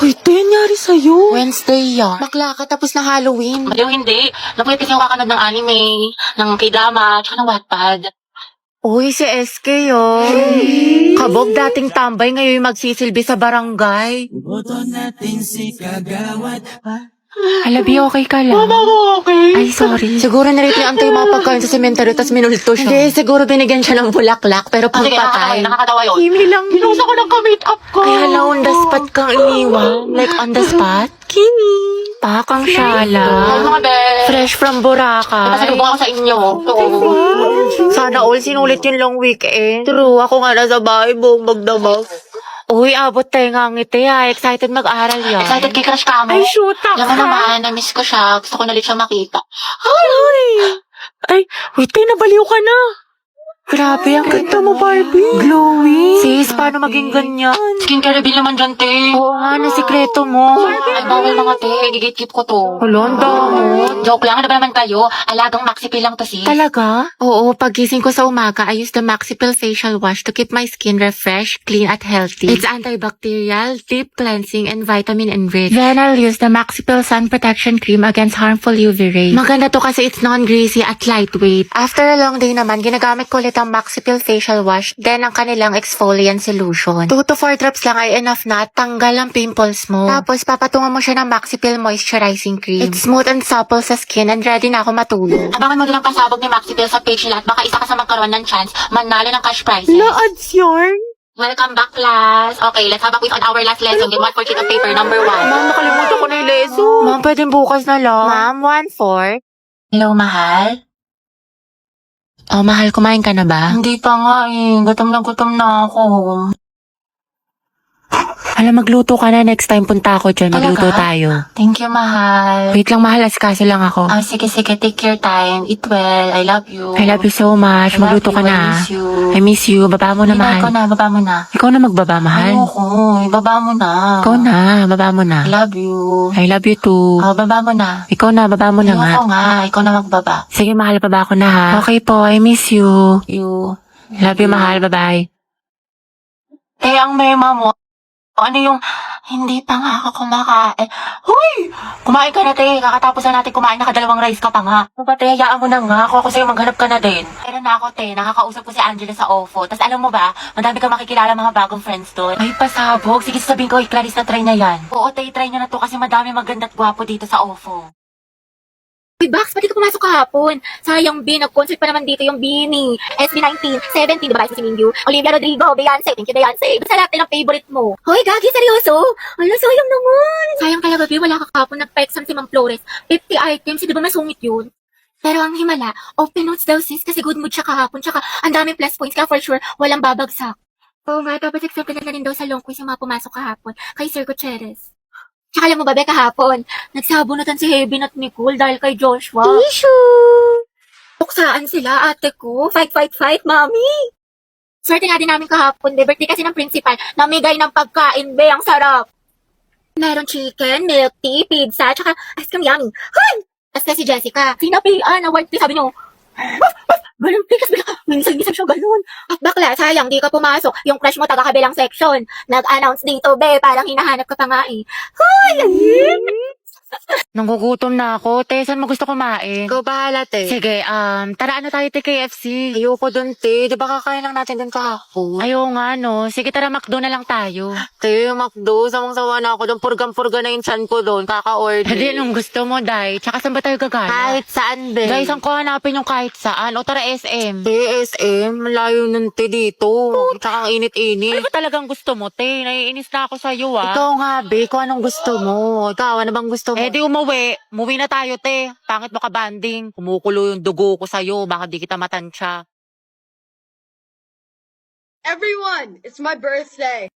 Uy, ito nangyari sa'yo. Wednesday yan. Bakla ka tapos na Halloween. Baliw hindi. Napuyat kasi ako kakanood ng anime, ng K-drama, tsaka ng Wattpad. Uy, si SK Kabog dating tambay ngayon magsisilbi sa barangay. Boto natin si Kagawad. Halabi, okay ka lang? Mama ko okay. Ay, sorry. Siguro narito niya yung mga pagkain sa sementeryo tapos minulto siya. Hindi, siguro binigyan siya ng bulaklak pero Sige, pagpatay. nakakatawa yun. Kimi lang. Pinusa ko ng ka-make up ko. Ay, hala, on the spot kang iniwan. Like, on the spot? Kimi. Pakang Ay, syala. mga be. Fresh from Boracay. Pasalubong ako sa inyo. Sana all sinulit yung long weekend. True, ako nga nasa bahay buong magdamag. Uy, abot tayo nga ngiti ha. Excited mag-aral yan. Excited kay crush ka mo. Ay, shoot Alam mo ka. naman, na-miss ko siya. Gusto ko na ulit siya makita. Ay, wait, tayo nabaliw ka na. Grabe, ang Ganda mo, Barbie. Glowing. Sis, paano maging ganyan? Skincare reveal naman dyan, te. Oo nga, na sikreto mo. Ay, bawal mga te. Gigate-keep ko to. Hulon, damot. Joke lang. Ano ba naman kayo? Alagang maxi-peel lang to, sis. Talaga? Oo, pagising ko sa umaga, I use the Maxipil Facial Wash to keep my skin refreshed, clean, at healthy. It's antibacterial, deep cleansing, and vitamin enriched. Then I'll use the Maxipil Sun Protection Cream against harmful UV rays. Maganda to kasi it's non-greasy at lightweight. After a long day naman, ginagamit ko ulit ang Maxipil Facial Wash, then ang kanilang exfoliant solution. 2 to 4 drops lang ay enough na at tanggal ang pimples mo. Tapos papatungan mo siya ng Maxipil Moisturizing Cream. It's smooth and supple sa skin and ready na ako matulog. Abangan mo din ang pasabog ni Maxipil sa page nila at baka isa ka sa magkaroon ng chance manalo ng cash prizes. Na-ads yarn. Welcome back, class. Okay, let's have a quiz on our last lesson. Get 1 for sheet of paper, number 1. Ma'am, nakalimutan ko na yung lesson. Ma'am, pwedeng bukas na lang. Ma'am, 1-4. Hello, mahal? Oh, mahal, kumain ka na ba? Hindi pa nga eh. Gutom na ako. Alam, magluto ka na. Next time punta ako dyan. Talaga? Magluto tayo. Thank you, mahal. Wait lang, mahal. Askaso lang ako. Sige. Take your time. Eat well. I love you. I love you so much. I love Magluto you. ka na. I miss you. I miss you. Baba mo na, Hinahal mahal. ko na. Baba mo na. Ikaw na magbaba, mahal. Ayoko. Ibaba mo na. Ikaw na. Baba mo na. I love you. I love you too. Baba mo na. Ikaw na. Baba mo na nga. Ayoko nga. Ikaw na magbaba. Sige, mahal. Baba ko na ha. Okay po. I miss you. You. Love you, mahal. Bye-bye. Ang mema mo. Ano yung, hindi pa nga ako kumakain. Huy! Kumain ka na, te. Kakatapos na natin kumain, nakadalawang rice ka pa nga. Ano ba, te? Hayaan mo na nga. Ako sa'yo, maghanap ka na din. Pero na ako, te. Nakakausap ko si Angela sa OFO. Tapos alam mo ba, madami kang makikilala mga bagong friends doon. Ay, pasabog. Sige, sabihin ko, Clarice na try na yan. Oo, te, try nyo na to kasi madami maganda at gwapo dito sa OFO. Uy, Bax, pati ka pumasok kahapon. Sayang, B, nag-concert pa naman dito yung Bini. SB19, 17, diba, si Mingyu? Olivia Rodrigo, Beyonce, thank you, Beyonce. Basta lahat ng favorite mo. Hoy, Gagi, seryoso? Ala, sayang naman. Sayang talaga, B, wala ka kahapon. Nagpa-exam si Ma'am Flores. 50 items, di ba masungit yun? Pero ang himala, open notes daw sis kasi good mood siya kahapon. Tsaka ang daming plus points kaya for sure walang babagsak. Oo nga, tapos accepted na rin daw sa long quiz yung mga pumasok kahapon kay Sir Gutierrez. Tsaka alam mo ba, Be, kahapon, nagsabunutan si Heaven at Nicole dahil kay Joshua. Issue! Tuksaan sila, ate ko. Fight, fight, fight, mami! Swerte nga din namin kahapon, Be. Birthday kasi ng principal. Namigay ng pagkain, Be. Ang sarap. Meron chicken, milk tea, pizza, tsaka ice cream yummy. Hoy! Tapos si Jessica, sinapian, award tea, sabi niyo. Ganun, Be, kasi minsan siya ganun. At bakla, sayang, di ka pumasok. Yung crush mo taga-kabilang section. Nag-announce dito, Be. Parang hinahanap ka pa nga eh. Nanggugutom na ako. Te, saan mo gusto kumain? Ikaw bahala, te. Sige, tara ano tayo, te, KFC? Ayoko dun, te. Di ba kakain lang natin dun kahapon? Ayaw nga, no. Sige, tara, McDo na lang tayo. Te, McDo. Samang-sawa na ako dun. Purgam-purga na yung chan ko dun. Kaka-order. Hindi, anong gusto mo, Day? Tsaka saan ba tayo gagana? Kahit saan, be. Day, saan ko hanapin yung kahit saan? O tara, SM. Te, SM. Malayo nun, te, dito. Tsaka ang init-init. Ano ba talagang gusto mo, te? Naiinis na ako sa'yo, ah. Ikaw nga, be. Kung anong gusto mo. Ikaw, ano bang gusto mo? Eh, di umuwi. Umuwi na tayo, te. Pangit mo ka banding. Kumukulo yung dugo ko sa'yo. Baka di kita matansya. Everyone, it's my birthday.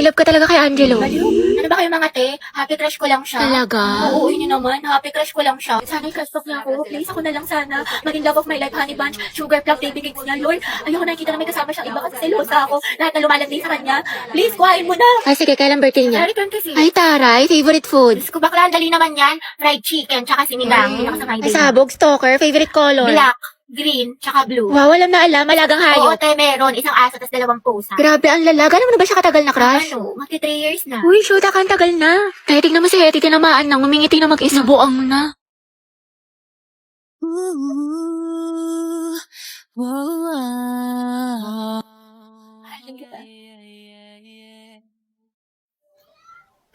Love ka talaga kay Angelo. Ano ba kayo mga te? Happy crush ko lang siya. Talaga? Oo, yun naman. Happy crush ko lang siya. Sana i-crush niya ako. Please, ako na lang sana. Maging love of my life, honey bunch, sugar plum, baby cakes niya. Lord, ayoko nakikita na may kasama siyang iba kasi selosa ako. Lahat na lumalandi sa kanya. Please, kuhain mo na. Ay, sige. Kailan birthday niya? Sorry, 26. Ay, taray. Favorite food. Diyos ko, bakla, ang dali naman yan. Fried chicken, tsaka sinigang. Pinakasangay Ay, sabog. Stalker. Favorite color. Black. green, tsaka blue. Wow, alam na alam. Malagang Oo, hayop. te, meron. Isang aso, tas 2 pusa. Grabe, ang lala. Gano'n mo na ba siya katagal na crush? Ano, magti 3 years na. Uy, shoot, ang tagal na. Kaya tignan mo si Hetty, tinamaan nang umingiti na mag-isa. Nabuang na.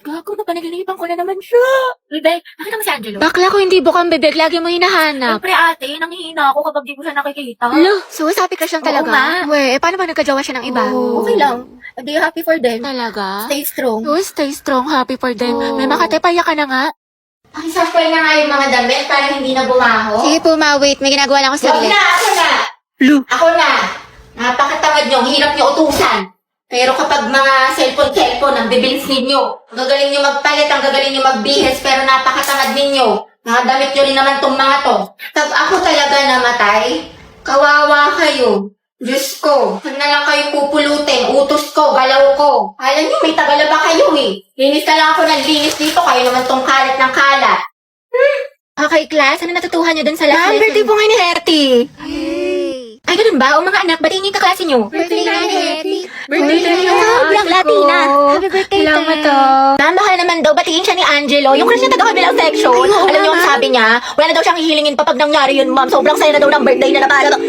Gago na, panaginip ko na naman siya. Bebe, nakita mo si Angelo? Bakla ko hindi bukang bibig, lagi mo hinahanap. Siyempre ate, nanghihina ako kapag di ko siya nakikita. Lo, so sabi ka siyang Oo talaga? nga. We, paano ba nagkajawa siya ng iba? Okay lang. Adi, happy for them. Talaga? Stay strong. Oh, stay strong, happy for them. Oo. May makatepaya ka na nga. Pakisaspray na nga yung mga damit para hindi na bumaho. Sige po, ma, wait. May ginagawa lang ako sa Wag na, ako na. Lu. Ako na. Napakatamad nyo, hirap nyo utusan. Pero kapag mga cellphone, ang bibilis ninyo. Ang gagaling nyo magpalit, ang gagaling nyo magbihis, pero napakatamad ninyo. Mga damit nyo rin naman tong mga to. Pag ako talaga namatay, kawawa kayo. Diyos ko, huwag na lang kayo pupulutin. Utos ko, galaw ko. Alam nyo, may tagala ba kayo eh? Linis na lang ako ng linis dito. Kayo naman tong kalat ng kalat. Okay, class, ano natutuhan niyo dun sa last lesson? birthday po ngayon ni Herty. Ay, ganun ba? O mga anak, batiin niyo yung kaklase niyo. Birthday na ni Hetty. Birthday na niyo. Black Latina. Happy birthday, Salamat te. Ma'am, baka naman daw, batiin siya ni Angelo. Yung crush niya taga-kabilang section. Alam niyo ang sabi niya? Wala na daw siyang hihilingin pa pag nangyari yun, ma'am. Sobrang saya na daw ng birthday na napala.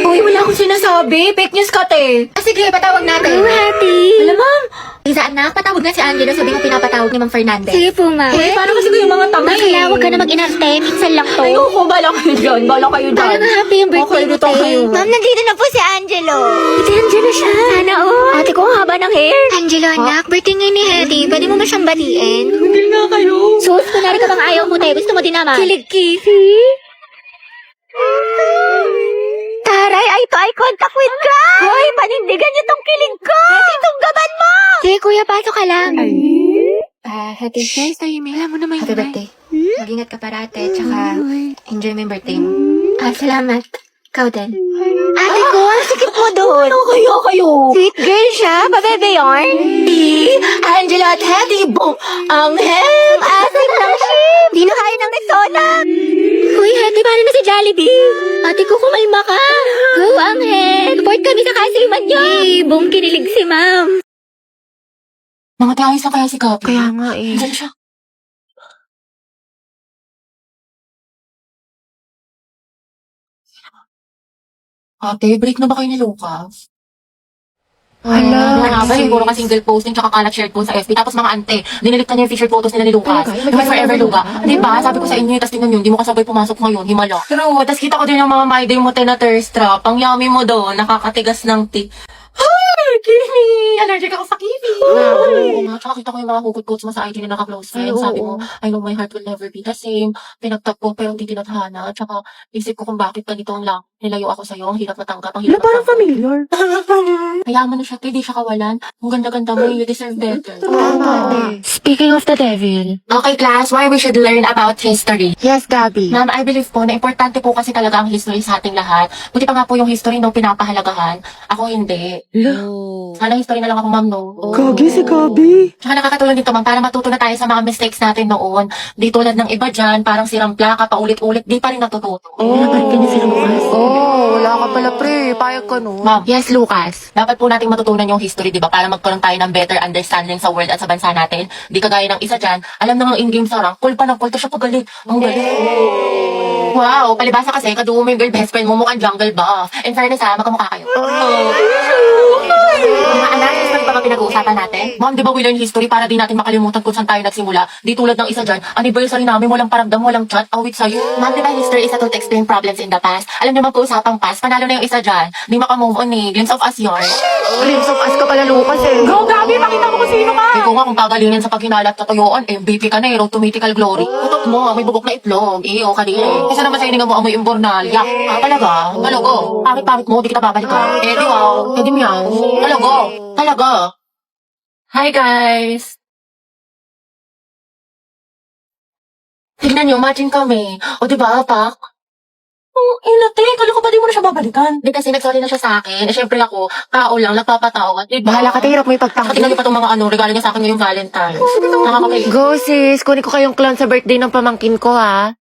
Uy, wala akong sinasabi. Fake news ka, te. Sige, patawag natin. Hetty. Alam, ma'am. Isa, anak, patawag na si Angelo. Sabi ko pinapatawag ni Ma'am Fernandez. Sige po, ma. Uy, paano kasi kayo mga tanga Bakla, huwag ka na mag-inarte. Minsan lang to. Ayoko, bala kayo dyan. Bala kayo dyan. Talagang happy yung birthday mo, te. Ma'am, nandito na po si Angelo. Ate, Angelo siya. Sana all. Ate ko, ang haba ng hair. Angelo, anak, birthday ngayon ni Hetty. Pwede mo ba siyang batiin? Hindi nga kayo. Sus, kunwari ka bang ayaw mo, te. Gusto mo din naman. Kilig Kifi. Taray, eye to eye contact with crush. Hoy, panindigan niyo tong kilig ko. Itong gaban mo. Sige, kuya, pasok ka lang. Happy Guys, tahimik. Alam mo naman Happy birthday. Mag-ingat ka parate, tsaka enjoy mo yung birthday mo. Salamat. Ikaw din. Ate ko, ang sikip mo doon. Ano kayo? Sweet girl siya, pabebe yarn. Angela at Hetty, boom. Ang hem, asim ng ship. Di na kaya ng Rexona. Uy, Hetty, paano na si Jollibee? Ate ko, kumalma ka. Go, Angel. Support kami sa kasiman niyo. Boom, kinilig si ma'am. Mga tiayos na kaya si Gabi. Kaya nga eh. Diyan siya. Ate, break na ba kayo ni Lucas? Hala. Nga ba, siguro ka single posting tsaka kalat shared po sa FB. Tapos mga ante, dinilit na niya yung featured photos nila ni Lucas. Yung forever Luga. Diba? Sabi ko sa inyo, tapos tingnan yun, di mo kasabay pumasok ngayon, himala. True, tapos kita ko din yung mga my day mo na thirst trap. Ang yummy mo doon, nakakatigas ng Ay, Kimi! Allergic ako sa Kimi! Oo nga, tsaka kita ko yung mga hugot quotes mo sa IG na naka-close friends. Sabi mo, I know my heart will never be the same. Pinagtag ko pero hindi tinadhana. Tsaka isip ko kung bakit ganito lang. Nilayo ako sa'yo, ang hirap natanggap, ang Wala, hirap parang matanggap. familiar. Kaya mo na siya, hindi siya kawalan. Ang ganda-ganda mo, you deserve better. Speaking of the devil. Okay, class, why we should learn about history. Yes, Gabi. Ma'am, I believe po na importante po kasi talaga ang history sa ating lahat. Buti pa nga po yung history nung pinapahalagahan. Ako hindi. Sana history na lang ako, ma'am, no? Gagi si Gabi. Tsaka nakakatulong dito, ma'am, para matuto na tayo sa mga mistakes natin noon. Di tulad ng iba dyan, parang sirang plaka, paulit-ulit, di pa rin natututo. Wala ka pala, pre. Payag ka, no? Ma'am, Yes, Lucas. dapat po nating matutunan yung history, di ba? Para magkaroon tayo ng better understanding sa world at sa bansa natin. Di kagaya ng isa dyan, alam na nga in-game sa rank, call pa ng call, siya pagalit. Ang galing. Wow, palibasa kasi, kadugo mo yung girl best friend mo, mukhang jungle buff. In fairness ha, magkamukha kayo. Mga anak, history pa ba pinag-uusapan natin? Ma'am, di ba we learn history para di natin makalimutan kung saan tayo nagsimula? Di tulad ng isa dyan, anniversary namin, walang paramdam, walang chat, awit sa'yo. Ma'am, di ba history is a tool to explain problems in the past? Alam niyo mag-uusapang past, panalo na yung isa dyan. Di makamove on eh, glimpse of us yarn. Glimpse of us ka pala, Lucas, eh. Go, Gabi! Makita mo kung sino ka! Ikaw nga, kung gagalingin sa paghinala at katuyuan, MVP ka na eh, road to mythical glory. Putok mo, may bubok na itlog. Iyo, kanina. Isa naman sa hininga mo, amoy imbornal. Yak, talaga? Talago? Pangit-pangit mo, di kita babalikan. Eh, di wow. Eh, di meow. Talago? Talaga? Hi, guys! Tignan nyo, matching kami. O, di ba, Pak? Ilate, kala ko ba di mo na siya babalikan? Di kasi nagsorry na siya sa akin. Eh, syempre ako, tao lang, nagpapatawa. Diba? Bahala ka, hirap mo Saka ipagtanggol. tingnan niyo pa itong mga regalo niya sa akin ngayong Valentine's. Nakakapay. Go, sis. Kunin ko kayong clown sa birthday ng pamangkin ko, ha?